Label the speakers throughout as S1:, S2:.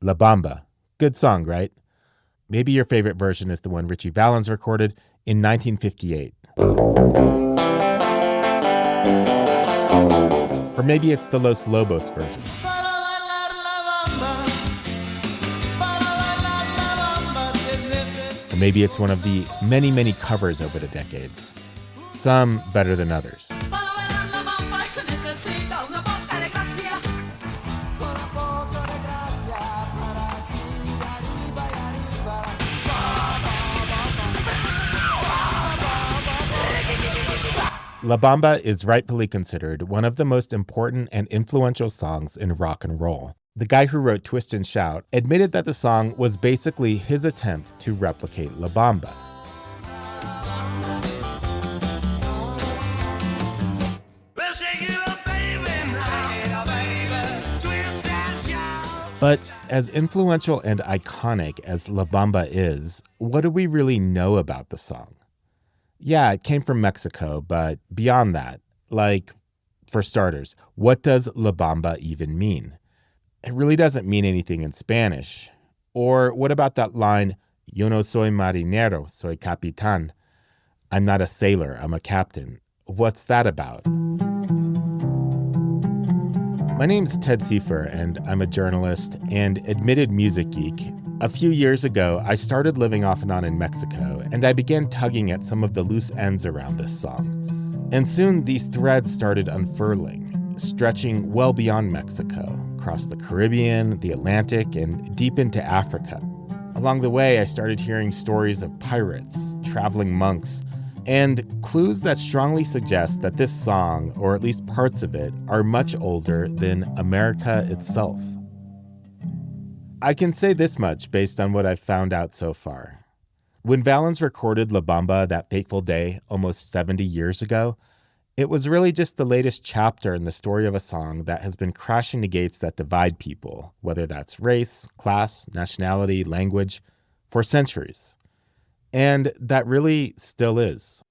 S1: La Bamba. Good song, right? Maybe your favorite version is the one Richie Valens recorded in 1958. Or maybe it's the Los Lobos version. Or maybe it's one of the many, many covers over the decades. Some better than others. La Bamba is rightfully considered one of the most important and influential songs in rock and roll. The guy who wrote Twist and Shout admitted that the song was basically his attempt to replicate La Bamba. But as influential and iconic as La Bamba is, what do we really know about the song? Yeah, it came from Mexico, but beyond that, like, for starters, what does La Bamba even mean? It really doesn't mean anything in Spanish. Or what about that line, Yo no soy marinero, soy capitán? I'm not a sailor, I'm a captain. What's that about? My name's Ted Seifer, and I'm a journalist and admitted music geek. A few years ago, I started living off and on in Mexico, and I began tugging at some of the loose ends around this song. And soon these threads started unfurling, stretching well beyond Mexico, across the Caribbean, the Atlantic, and deep into Africa. Along the way, I started hearing stories of pirates, traveling monks, and clues that strongly suggest that this song, or at least parts of it, are much older than America itself. I can say this much based on what I've found out so far. When Valens recorded La Bamba that fateful day almost 70 years ago, it was really just the latest chapter in the story of a song that has been crashing the gates that divide people, whether that's race, class, nationality, language, for centuries. And that really still is.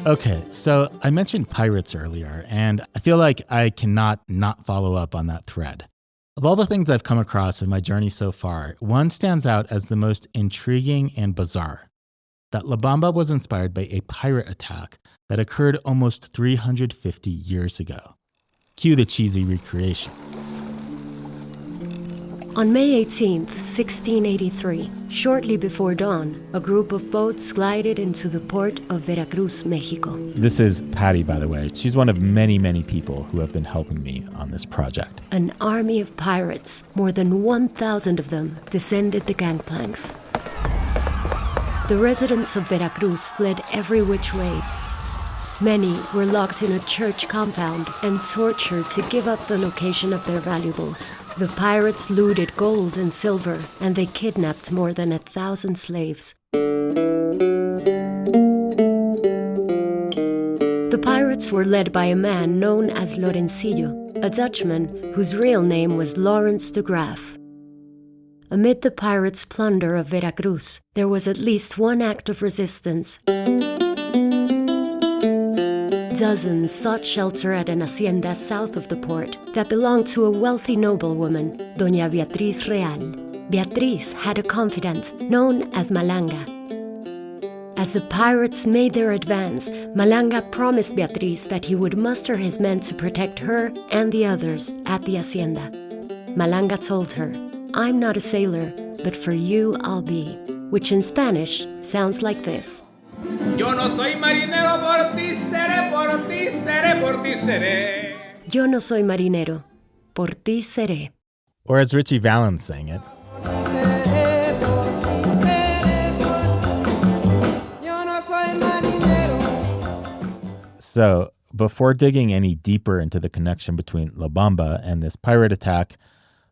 S1: Okay, so I mentioned pirates earlier, and I feel like I cannot not follow up on that thread. Of all the things I've come across in my journey so far, one stands out as the most intriguing and bizarre. That La Bamba was inspired by a pirate attack that occurred almost 350 years ago. Cue the cheesy recreation.
S2: On May 18, 1683, shortly before dawn, a group of boats glided into the port of Veracruz, Mexico.
S1: This is Patty, by the way. She's one of many, many people who have been helping me on this project.
S2: An army of pirates, more than 1,000 of them, descended the gangplanks. The residents of Veracruz fled every which way. Many were locked in a church compound and tortured to give up the location of their valuables. The pirates looted gold and silver, and they kidnapped more than 1,000 slaves. The pirates were led by a man known as Lorencillo, a Dutchman whose real name was Lawrence de Graaf. Amid the pirates' plunder of Veracruz, there was at least one act of resistance. Dozens sought shelter at an hacienda south of the port that belonged to a wealthy noblewoman, Doña Beatriz Real. Beatriz had a confidant known as Malanga. As the pirates made their advance, Malanga promised Beatriz that he would muster his men to protect her and the others at the hacienda. Malanga told her, "I'm not a sailor, but for you I'll be," which in Spanish sounds like this.
S3: Yo no soy marinero, por ti seré, por ti seré, por ti seré.
S2: Yo no soy marinero, por ti seré.
S1: Or as Richie Valens sang it. So, before digging any deeper into the connection between La Bamba and this pirate attack,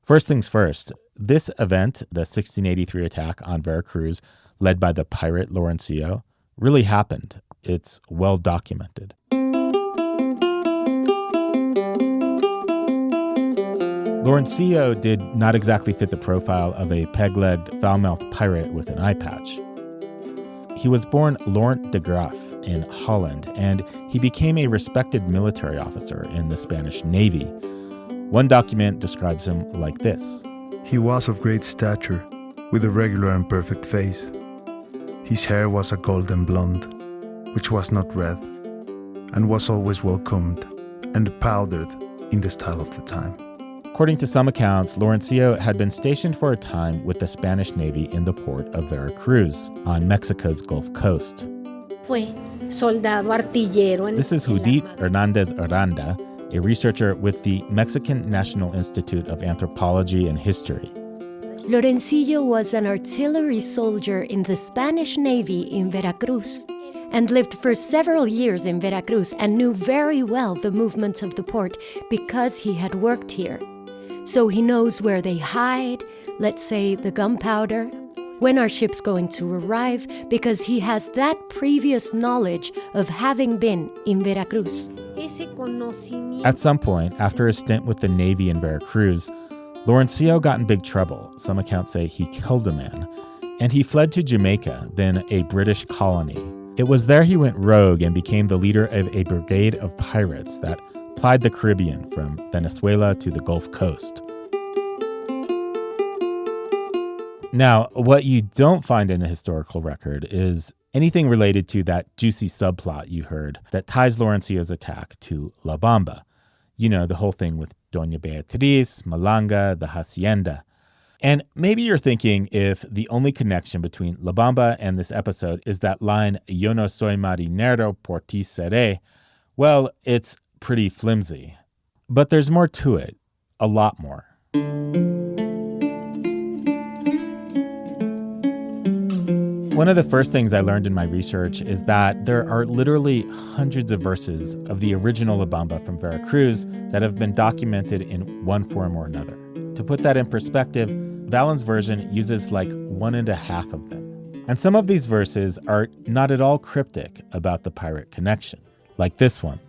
S1: first things first, this event, the 1683 attack on Veracruz, led by the pirate Lorencillo, really happened. It's well documented. Lorencillo did not exactly fit the profile of a peg-legged, foul-mouthed pirate with an eye patch. He was born Laurent de Graaf in Holland, and he became a respected military officer in the Spanish Navy. One document describes him like this.
S4: He was of great stature, with a regular and perfect face. His hair was a golden blonde, which was not red, and was always well combed and powdered in the style of the time.
S1: According to some accounts, Lorencillo had been stationed for a time with the Spanish Navy in the port of Veracruz on Mexico's Gulf Coast.
S5: Fue soldado artillero.
S1: This is Judith Hernandez Aranda, a researcher with the Mexican National Institute of Anthropology and History.
S2: Lorencillo was an artillery soldier in the Spanish Navy in Veracruz and lived for several years in Veracruz and knew very well the movement of the port because he had worked here. So he knows where they hide, let's say the gunpowder, when our ship's going to arrive, because he has that previous knowledge of having been in Veracruz.
S1: At some point, after a stint with the Navy in Veracruz, Lorencillo got in big trouble. Some accounts say he killed a man, and he fled to Jamaica, then a British colony. It was there he went rogue and became the leader of a brigade of pirates that plied the Caribbean from Venezuela to the Gulf Coast. Now, what you don't find in the historical record is anything related to that juicy subplot you heard that ties Lorencillo's attack to La Bamba. You know, the whole thing with Doña Beatriz, Malanga, the hacienda. And maybe you're thinking if the only connection between La Bamba and this episode is that line, Yo no soy marinero, por ti seré, well, it's pretty flimsy. But there's more to it, a lot more. One of the first things I learned in my research is that there are literally hundreds of verses of the original La Bamba from Veracruz that have been documented in one form or another. To put that in perspective, Valens' version uses like 1.5 of them. And some of these verses are not at all cryptic about the pirate connection, like this one.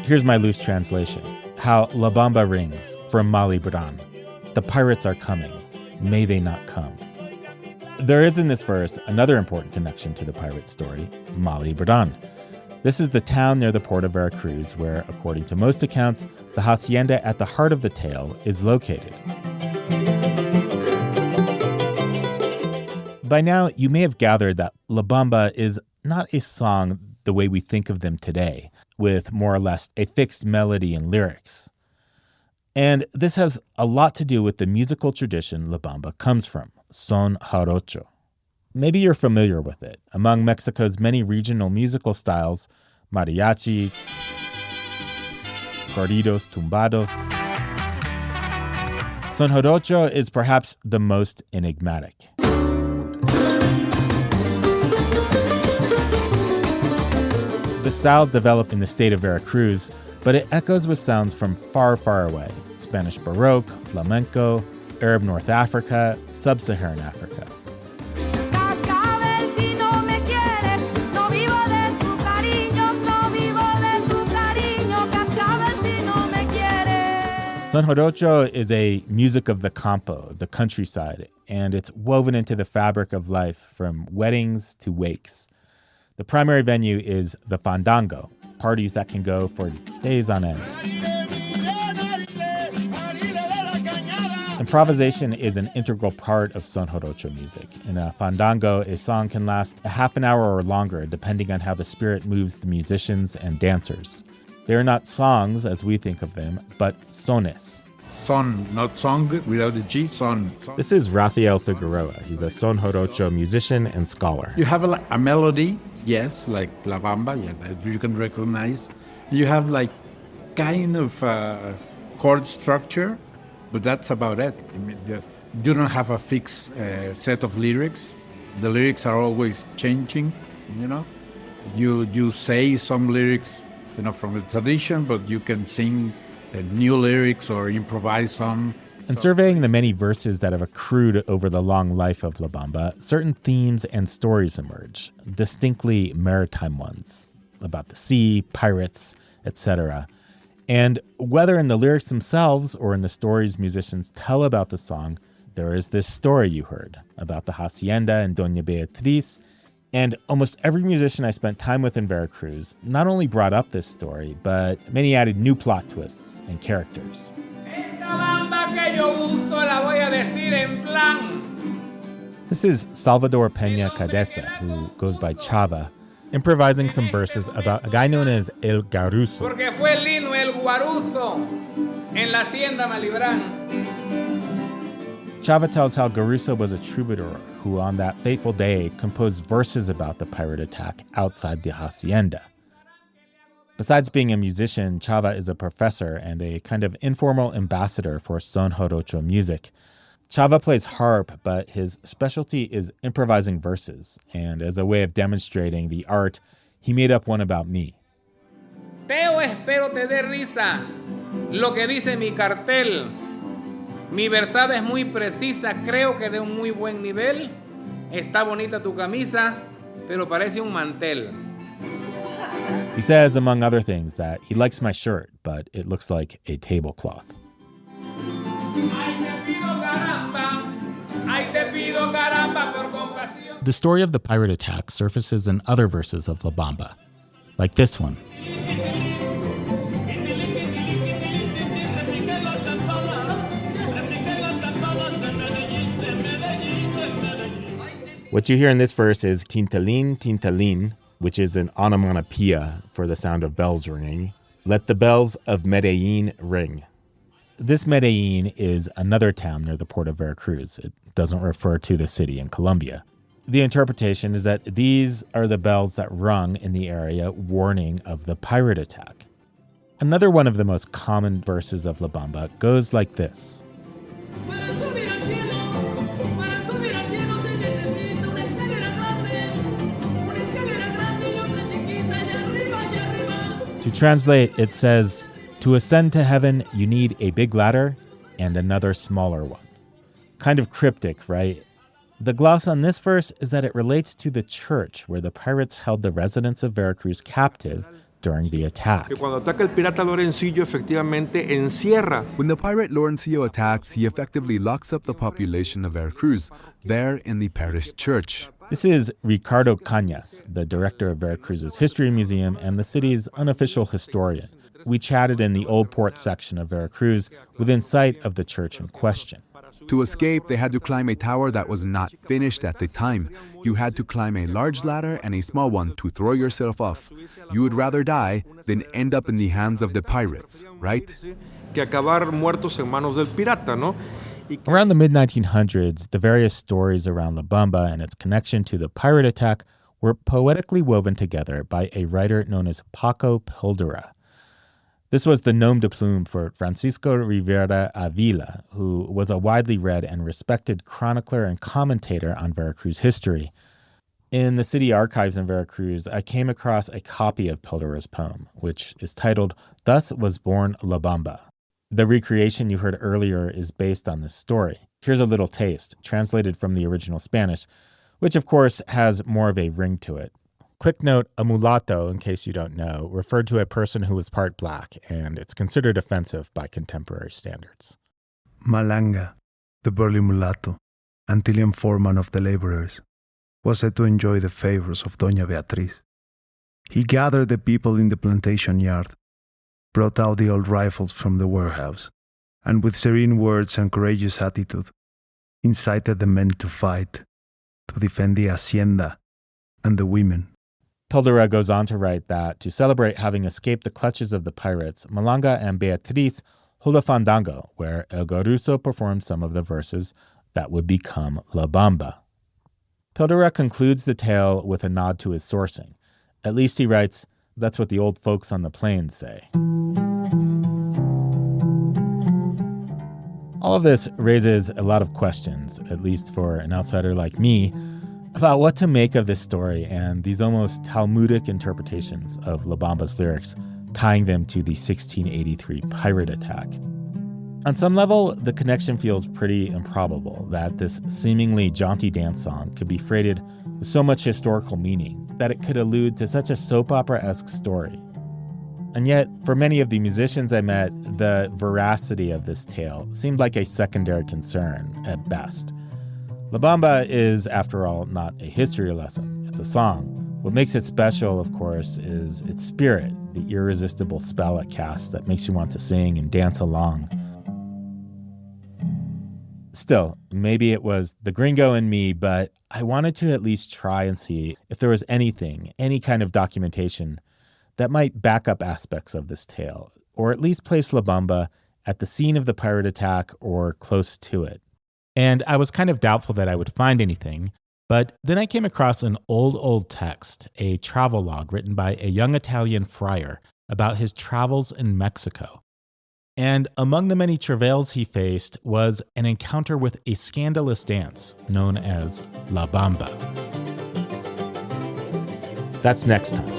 S1: Here's my loose translation. How La Bamba rings from Mali Bran. The pirates are coming. May they not come. There is in this verse another important connection to the pirate story, Mali Bran. This is the town near the port of Veracruz where, according to most accounts, the hacienda at the heart of the tale is located. By now, you may have gathered that La Bamba is not a song the way we think of them today, with more or less a fixed melody and lyrics. And this has a lot to do with the musical tradition La Bamba comes from, son jarocho. Maybe you're familiar with it. Among Mexico's many regional musical styles, mariachi, corridos tumbados, son jarocho is perhaps the most enigmatic. The style developed in the state of Veracruz, but it echoes with sounds from far, far away. Spanish Baroque, flamenco, Arab North Africa, Sub-Saharan Africa.
S6: Cascabel, si no me quieres, no vivo de tu cariño, no vivo de tu cariño, Cascabel, si no me quieres.
S1: Son jarocho is a music of the campo, the countryside, and it's woven into the fabric of life from weddings to wakes. The primary venue is the fandango, parties that can go for days on end. Improvisation is an integral part of son jarocho music. In a fandango, a song can last a half an hour or longer, depending on how the spirit moves the musicians and dancers. They are not songs as we think of them, but sones.
S7: Son, not song, without the G, son.
S1: This is Rafael Figueroa. He's a son jarocho musician and scholar.
S7: You have a melody, yes, like La Bamba, yeah, that you can recognize. You have like kind of chord structure, but that's about it. I mean, you don't have a fixed set of lyrics. The lyrics are always changing, you know. You say some lyrics, you know, from the tradition, but you can sing new lyrics or improvise some.
S1: In surveying the many verses that have accrued over the long life of La Bamba, certain themes and stories emerge, distinctly maritime ones, about the sea, pirates, etc. And whether in the lyrics themselves or in the stories musicians tell about the song, there is this story you heard about the hacienda and Doña Beatriz. And almost every musician I spent time with in Veracruz not only brought up this story, but many added new plot twists and characters. This is Salvador Peña Cadesa, who goes by Chava, improvising some verses about a guy known as El Garuso.
S3: Porque fue el lino el guaruso en la hacienda Malibran.
S1: Chava tells how Garuso was a troubadour who on that fateful day composed verses about the pirate attack outside the hacienda. Besides being a musician, Chava is a professor and a kind of informal ambassador for son jarocho music. Chava plays harp, but his specialty is improvising verses, and as a way of demonstrating the art, he made up one about me.
S3: Teo, espero te dé risa lo que dice mi cartel. Mi versada es muy precisa, creo que de un muy buen nivel. Está bonita tu camisa, pero parece un mantel.
S1: He says, among other things, that he likes my shirt, but it looks like a tablecloth. The story of the pirate attack surfaces in other verses of La Bamba, like this one. What you hear in this verse is tintalin, tintalin, which is an onomatopoeia for the sound of bells ringing. Let the bells of Medellin ring. This Medellin is another town near the port of Veracruz. It doesn't refer to the city in Colombia. The interpretation is that these are the bells that rung in the area warning of the pirate attack. Another one of the most common verses of La Bamba goes like this. To translate, it says, to ascend to heaven, you need a big ladder and another smaller one. Kind of cryptic, right? The gloss on this verse is that it relates to the church where the pirates held the residents of Veracruz captive during the attack.
S8: When the pirate Lorencillo attacks, he effectively locks up the population of Veracruz, there in the parish church.
S1: This is Ricardo Cañas, the director of Veracruz's History Museum and the city's unofficial historian. We chatted in the Old Port section of Veracruz within sight of the church in question.
S8: To escape, they had to climb a tower that was not finished at the time. You had to climb a large ladder and a small one to throw yourself off. You would rather die than end up in the hands of the pirates, right?
S1: Around the mid-1900s, the various stories around La Bamba and its connection to the pirate attack were poetically woven together by a writer known as Paco Pildora. This was the nom de plume for Francisco Rivera Avila, who was a widely read and respected chronicler and commentator on Veracruz history. In the city archives in Veracruz, I came across a copy of Pildora's poem, which is titled, Thus Was Born La Bamba. The recreation you heard earlier is based on this story. Here's a little taste, translated from the original Spanish, which of course has more of a ring to it. Quick note, a mulatto, in case you don't know, referred to a person who was part black, and it's considered offensive by contemporary standards.
S4: Malanga, the burly mulatto, Antillean foreman of the laborers. was said to enjoy the favors of Doña Beatriz. He gathered the people in the plantation yard, brought out the old rifles from the warehouse, and with serene words and courageous attitude, incited the men to fight, to defend the hacienda and the women.
S1: Pildora goes on to write that to celebrate having escaped the clutches of the pirates, Malanga and Beatriz hold a fandango where El Goruso performs some of the verses that would become La Bamba. Pildora concludes the tale with a nod to his sourcing. At least he writes, that's what the old folks on the plains say. All of this raises a lot of questions, at least for an outsider like me, about what to make of this story and these almost Talmudic interpretations of La Bamba's lyrics, tying them to the 1683 pirate attack. On some level, the connection feels pretty improbable that this seemingly jaunty dance song could be freighted with so much historical meaning that it could allude to such a soap opera-esque story. And yet, for many of the musicians I met, the veracity of this tale seemed like a secondary concern at best. La Bamba is, after all, not a history lesson. It's a song. What makes it special, of course, is its spirit, the irresistible spell it casts that makes you want to sing and dance along. Still, maybe it was the gringo in me, but I wanted to at least try and see if there was anything, any kind of documentation that might back up aspects of this tale, or at least place La Bamba at the scene of the pirate attack or close to it. And I was kind of doubtful that I would find anything, but then I came across an old text, a travel log written by a young Italian friar about his travels in Mexico. And among the many travails he faced was an encounter with a scandalous dance known as La Bamba. That's next time.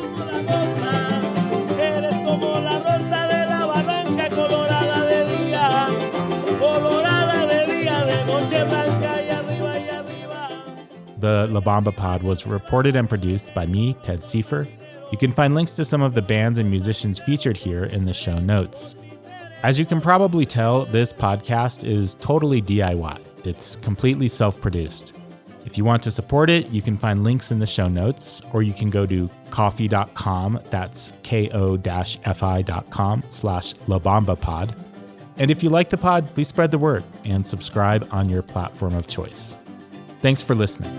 S1: The La Bamba Pod was reported and produced by me, Ted Seifer. You can find links to some of the bands and musicians featured here in the show notes. As you can probably tell, this podcast is totally DIY. It's completely self-produced. If you want to support it, you can find links in the show notes, or you can go to ko-fi.com, that's ko-fi.com/LaBambaPod. And if you like the pod, please spread the word and subscribe on your platform of choice. Thanks for listening.